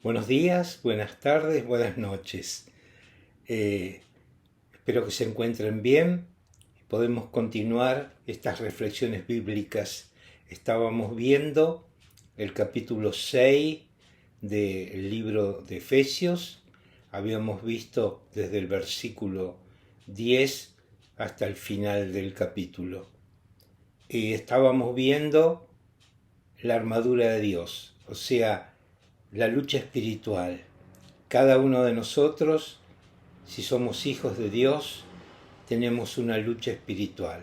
Buenos días, buenas tardes, buenas noches. Espero que se encuentren bien. Podemos continuar estas reflexiones bíblicas. Estábamos viendo el capítulo 6 del libro de Efesios. Habíamos visto desde el versículo 10 hasta el final del capítulo. Y estábamos viendo la armadura de Dios, o sea, la lucha espiritual. Cada uno de nosotros, si somos hijos de Dios, tenemos una lucha espiritual.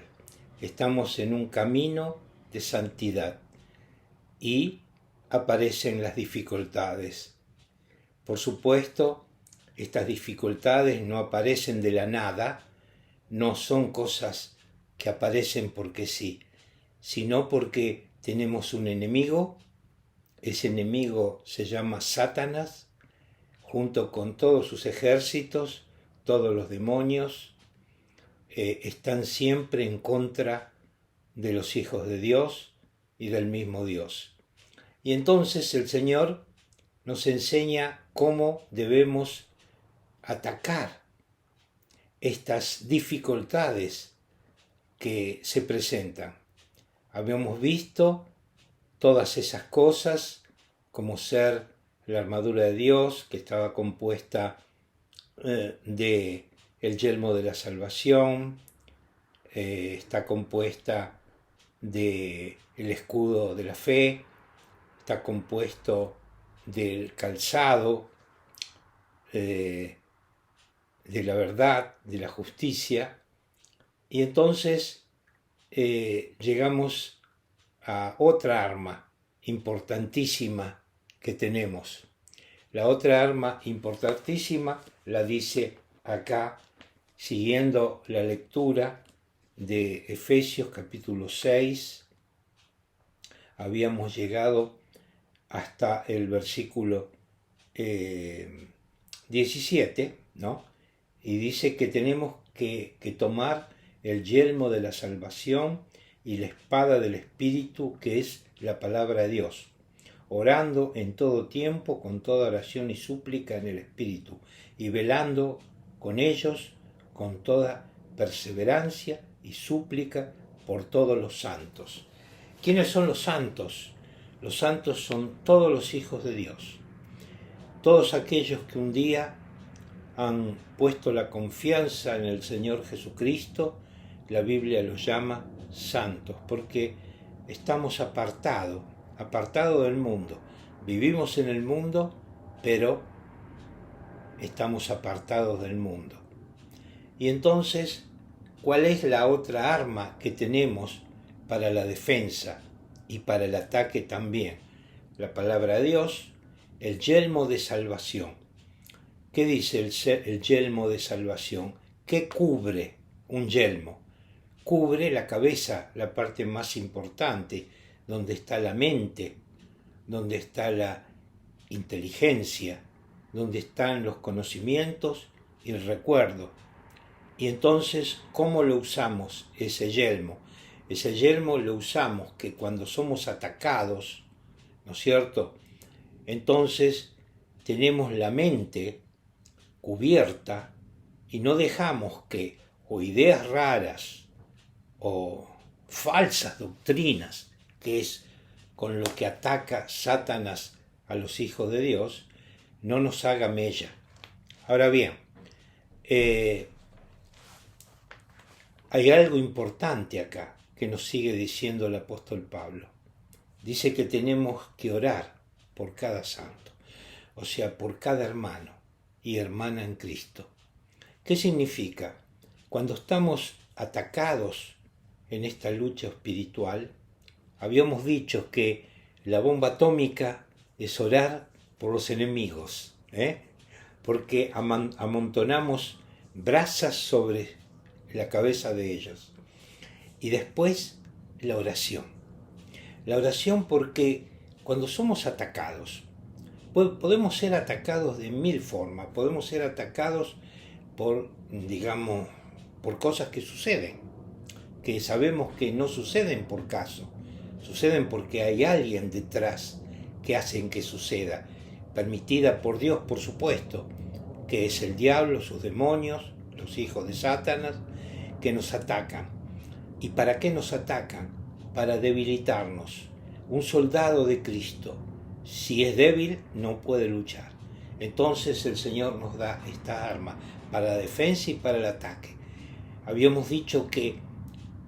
Estamos en un camino de santidad y aparecen las dificultades. Por supuesto, estas dificultades no aparecen de la nada, no son cosas que aparecen porque sí, sino porque tenemos un enemigo. Ese enemigo se llama Satanás, junto con todos sus ejércitos, todos los demonios, están siempre en contra de los hijos de Dios y del mismo Dios. Y entonces el Señor nos enseña cómo debemos atacar estas dificultades que se presentan. Habíamos visto todas esas cosas, como ser la armadura de Dios, que estaba compuesta de el yelmo de la salvación, está compuesta de el escudo de la fe, está compuesto del calzado, de la verdad, de la justicia, y entonces llegamos a otra arma importantísima que tenemos. La otra arma importantísima la dice acá, siguiendo la lectura de Efesios capítulo 6. Habíamos llegado hasta el versículo 17, ¿no? Y dice que tenemos que tomar el yelmo de la salvación y la espada del Espíritu, que es la palabra de Dios, orando en todo tiempo con toda oración y súplica en el Espíritu, y velando con ellos con toda perseverancia y súplica por todos los santos. ¿Quiénes son los santos? Los santos son todos los hijos de Dios, todos aquellos que un día han puesto la confianza en el Señor Jesucristo. La Biblia los llama santos, porque estamos apartados del mundo. Vivimos en el mundo, pero estamos apartados del mundo. Y entonces, ¿cuál es la otra arma que tenemos para la defensa y para el ataque también? La palabra de Dios, el yelmo de salvación. ¿Qué dice el yelmo de salvación? ¿Qué cubre un yelmo? Cubre la cabeza, la parte más importante, donde está la mente, donde está la inteligencia, donde están los conocimientos y el recuerdo. Y entonces, ¿cómo lo usamos ese yelmo? Ese yelmo lo usamos que cuando somos atacados, ¿no es cierto? Entonces tenemos la mente cubierta y no dejamos que o ideas raras o falsas doctrinas, que es con lo que ataca Satanás a los hijos de Dios, no nos haga mella. Ahora bien, hay algo importante acá que nos sigue diciendo el apóstol Pablo. Dice que tenemos que orar por cada santo, o sea, por cada hermano y hermana en Cristo. ¿Qué significa? Cuando estamos atacados en esta lucha espiritual, habíamos dicho que la bomba atómica es orar por los enemigos, porque amontonamos brasas sobre la cabeza de ellos. Y después la oración. La oración, porque cuando somos atacados, podemos ser atacados de mil formas. Podemos ser atacados por cosas que suceden, que sabemos que no suceden por caso, suceden porque hay alguien detrás que hacen que suceda. permitida por Dios, por supuesto, que es el diablo, sus demonios, los hijos de Satanás, que nos atacan. ¿Y para qué nos atacan? Para debilitarnos. Un soldado de Cristo, si es débil, no puede luchar. Entonces el Señor nos da esta arma para la defensa y para el ataque. Habíamos dicho que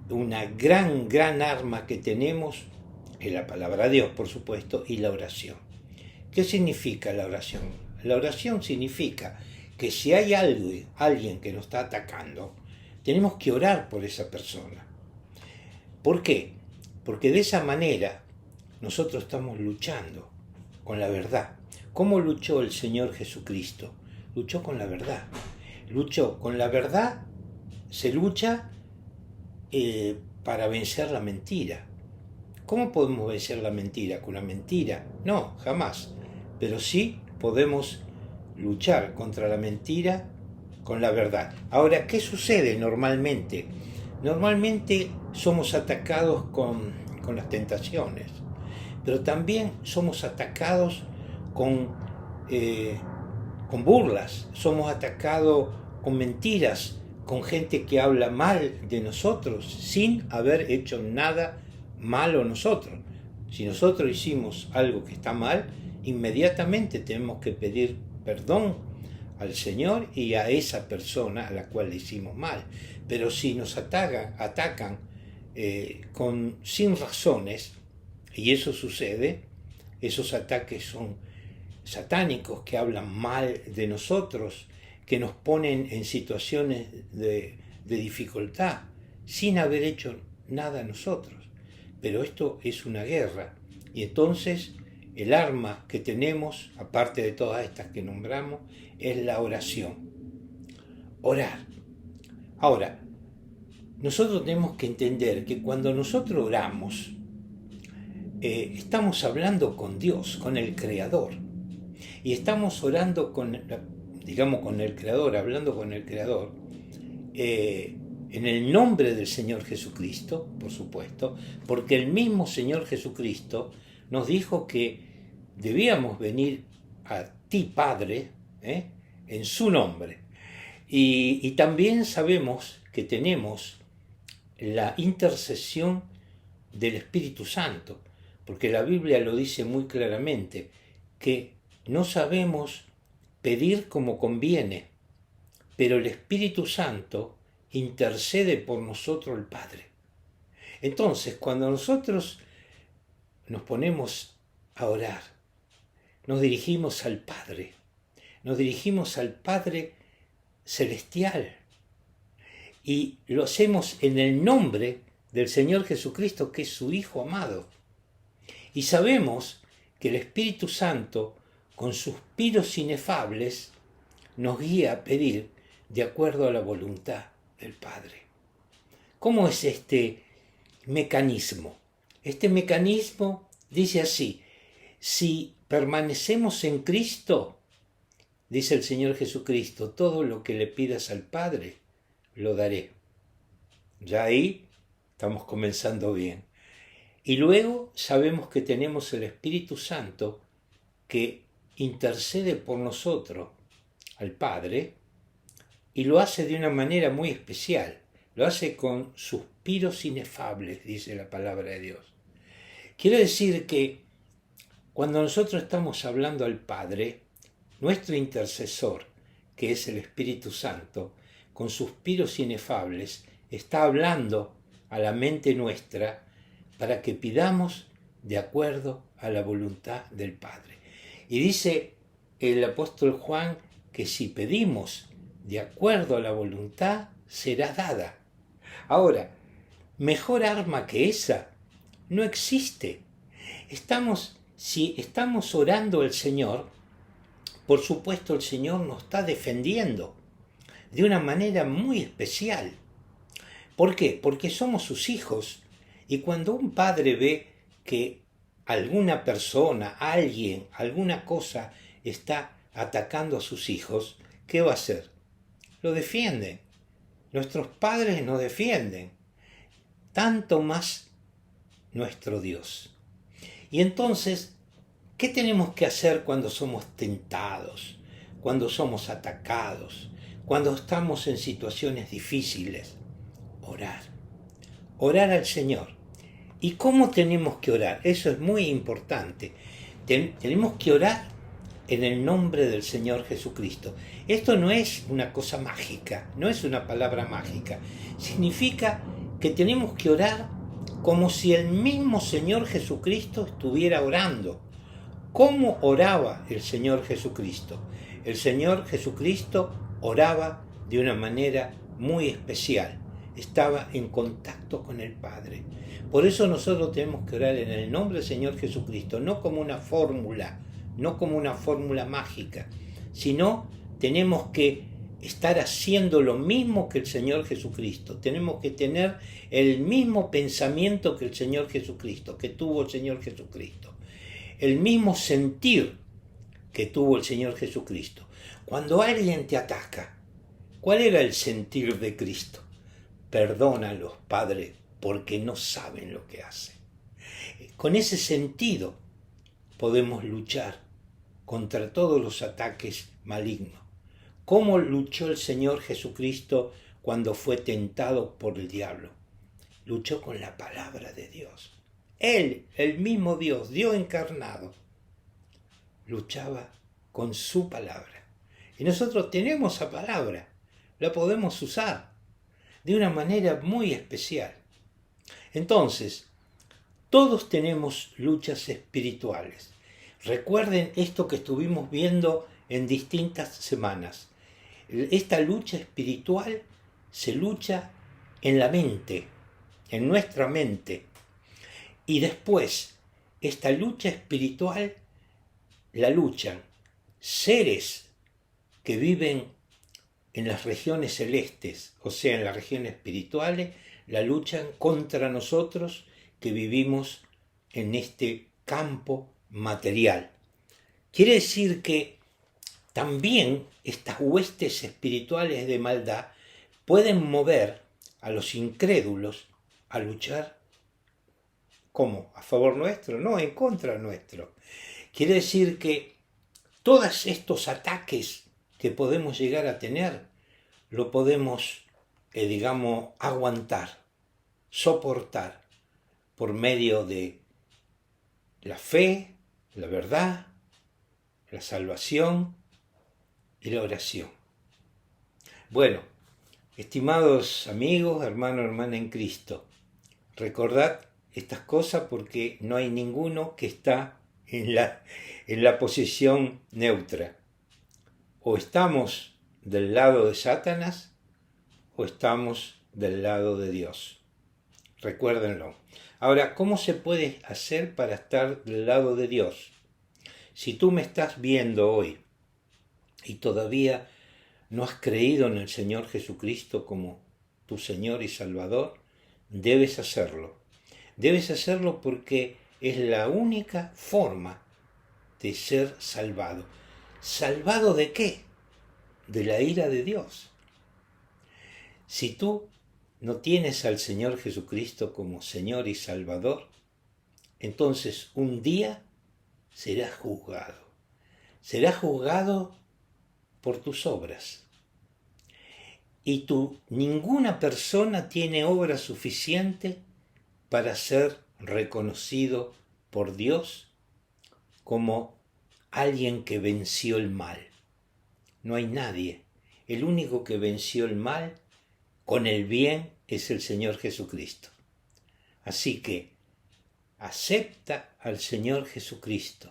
una gran arma que tenemos es la palabra de Dios, por supuesto, y la oración. ¿Qué significa la oración? La oración significa que si hay alguien que nos está atacando, tenemos que orar por esa persona. ¿Por qué? Porque de esa manera nosotros estamos luchando con la verdad. ¿Cómo luchó el Señor Jesucristo? Luchó con la verdad. Luchó con la verdad, se lucha para vencer la mentira. ¿Cómo podemos vencer la mentira? ¿Con la mentira? No, jamás. Pero sí podemos luchar contra la mentira con la verdad. Ahora, ¿qué sucede normalmente? Normalmente somos atacados con las tentaciones, pero también somos atacados con burlas, somos atacados con mentiras, con gente que habla mal de nosotros sin haber hecho nada malo nosotros. Si nosotros hicimos algo que está mal, inmediatamente tenemos que pedir perdón al Señor y a esa persona a la cual le hicimos mal. Pero si nos atacan sin razones, y eso sucede, esos ataques son satánicos que hablan mal de nosotros, que nos ponen en situaciones de dificultad, sin haber hecho nada nosotros. Pero esto es una guerra, y entonces el arma que tenemos, aparte de todas estas que nombramos, es la oración. Orar. Ahora, nosotros tenemos que entender que cuando nosotros oramos, estamos hablando con Dios, con el Creador. Y estamos orando con el Creador, hablando con el Creador, en el nombre del Señor Jesucristo, por supuesto, porque el mismo Señor Jesucristo nos dijo que debíamos venir a ti, Padre, en su nombre. Y también sabemos que tenemos la intercesión del Espíritu Santo, porque la Biblia lo dice muy claramente, que no sabemos pedir como conviene, pero el Espíritu Santo intercede por nosotros el Padre. Entonces, cuando nosotros nos ponemos a orar, nos dirigimos al Padre Celestial, y lo hacemos en el nombre del Señor Jesucristo, que es su Hijo amado. Y sabemos que el Espíritu Santo, con suspiros inefables, nos guía a pedir de acuerdo a la voluntad del Padre. ¿Cómo es este mecanismo? Este mecanismo dice así: si permanecemos en Cristo, dice el Señor Jesucristo, todo lo que le pidas al Padre, lo daré. Ya ahí estamos comenzando bien. Y luego sabemos que tenemos el Espíritu Santo que intercede por nosotros al Padre, y lo hace de una manera muy especial. Lo hace con suspiros inefables, dice la palabra de Dios. Quiere decir que cuando nosotros estamos hablando al Padre, nuestro intercesor, que es el Espíritu Santo, con suspiros inefables, está hablando a la mente nuestra para que pidamos de acuerdo a la voluntad del Padre. Y dice el apóstol Juan que si pedimos de acuerdo a la voluntad, será dada. Ahora, mejor arma que esa no existe. Si estamos orando al Señor, por supuesto el Señor nos está defendiendo de una manera muy especial. ¿Por qué? Porque somos sus hijos, y cuando un padre ve que alguna persona, alguien, alguna cosa está atacando a sus hijos, ¿qué va a hacer? Lo defienden. Nuestros padres nos defienden, tanto más nuestro Dios. Y entonces ¿Qué tenemos que hacer cuando somos tentados, cuando somos atacados, cuando estamos en situaciones difíciles? Orar. Orar al Señor. ¿Y cómo tenemos que orar? Eso es muy importante. Tenemos que orar en el nombre del Señor Jesucristo. Esto no es una cosa mágica, no es una palabra mágica. Significa que tenemos que orar como si el mismo Señor Jesucristo estuviera orando. ¿Cómo oraba el Señor Jesucristo? El Señor Jesucristo oraba de una manera muy especial. Estaba en contacto con el Padre. Por eso nosotros tenemos que orar en el nombre del Señor Jesucristo, no como una fórmula, no como una fórmula mágica, sino tenemos que estar haciendo lo mismo que el Señor Jesucristo. Tenemos que tener el mismo pensamiento que el Señor Jesucristo, que tuvo el Señor Jesucristo. El mismo sentir que tuvo el Señor Jesucristo. Cuando alguien te ataca, ¿cuál era el sentir de Cristo? Perdónalos, Padre, porque no saben lo que hacen. Con ese sentido podemos luchar contra todos los ataques malignos. ¿Cómo luchó el Señor Jesucristo cuando fue tentado por el diablo? Luchó con la palabra de Dios. Él, el mismo Dios, Dios encarnado, luchaba con su palabra. Y nosotros tenemos esa palabra, la podemos usar de una manera muy especial. Entonces, todos tenemos luchas espirituales. Recuerden esto que estuvimos viendo en distintas semanas. Esta lucha espiritual se lucha en la mente, en nuestra mente. Y después, esta lucha espiritual la luchan seres que viven en las regiones celestes, o sea, en las regiones espirituales, la luchan contra nosotros que vivimos en este campo material. Quiere decir que también estas huestes espirituales de maldad pueden mover a los incrédulos a luchar. ¿Cómo? ¿A favor nuestro? No, en contra nuestro. Quiere decir que todos estos ataques que podemos llegar a tener, lo podemos, aguantar, soportar, por medio de la fe, la verdad, la salvación y la oración. Bueno, estimados amigos, hermanos, hermanas en Cristo, recordad estas cosas porque no hay ninguno que está en la posición neutra. O estamos del lado de Satanás o estamos del lado de Dios. Recuérdenlo. Ahora, ¿cómo se puede hacer para estar del lado de Dios? Si tú me estás viendo hoy y todavía no has creído en el Señor Jesucristo como tu Señor y Salvador, debes hacerlo. Debes hacerlo porque es la única forma de ser salvado. ¿Salvado de qué? De la ira de Dios. Si tú no tienes al Señor Jesucristo como Señor y Salvador, entonces un día serás juzgado. Serás juzgado por tus obras. Y ninguna persona tiene obra suficiente para ser reconocido por Dios como alguien que venció el mal. No hay nadie. El único que venció el mal con el bien es el Señor Jesucristo. Así que acepta al Señor Jesucristo.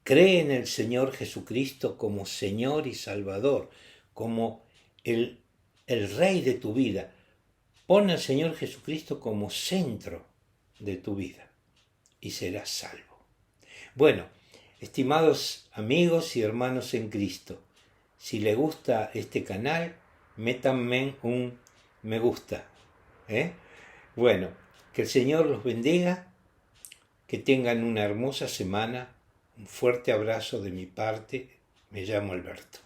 Cree en el Señor Jesucristo como Señor y Salvador, como el Rey de tu vida. Pon al Señor Jesucristo como centro de tu vida y serás salvo. Bueno, estimados amigos y hermanos en Cristo, si les gusta este canal, métanme un me gusta. Bueno, que el Señor los bendiga, que tengan una hermosa semana. Un fuerte abrazo de mi parte. Me llamo Alberto.